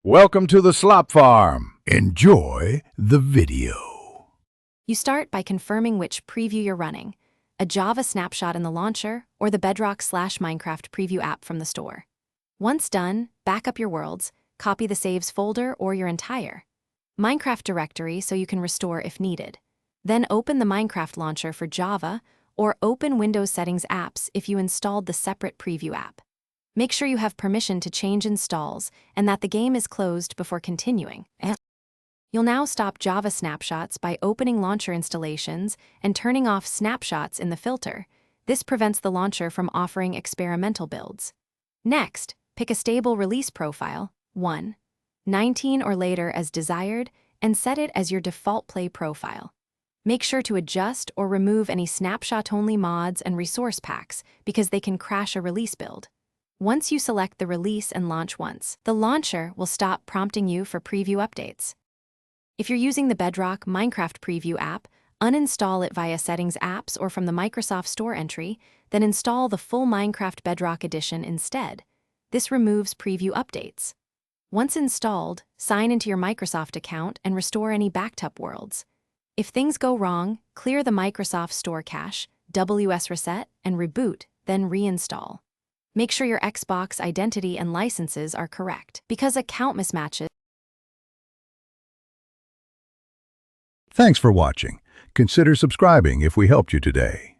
Welcome to the Slop Farm. Enjoy the video. You start by confirming which preview you're running, a Java snapshot in the launcher or the Bedrock/Minecraft preview app from the store. Once done, back up your worlds, copy the saves folder or your entire Minecraft directory so you can restore if needed. Then open the Minecraft launcher for Java or open Windows Settings apps if you installed the separate preview app. Make sure you have permission to change installs and that the game is closed before continuing. You'll now stop Java snapshots by opening launcher installations and turning off snapshots in the filter. This prevents the launcher from offering experimental builds. Next, pick a stable release profile, 1.19 or later as desired, and set it as your default play profile. Make sure to adjust or remove any snapshot-only mods and resource packs because they can crash a release build. Once you select the release and launch once, the launcher will stop prompting you for preview updates. If you're using the Bedrock Minecraft Preview app, uninstall it via Settings apps or from the Microsoft Store entry, then install the full Minecraft Bedrock Edition instead. This removes preview updates. Once installed, sign into your Microsoft account and restore any backed up worlds. If things go wrong, clear the Microsoft Store cache, WS reset, and reboot, then reinstall. Make sure your Xbox identity and licenses are correct, because account mismatches. Thanks for watching. Consider subscribing if we helped you today.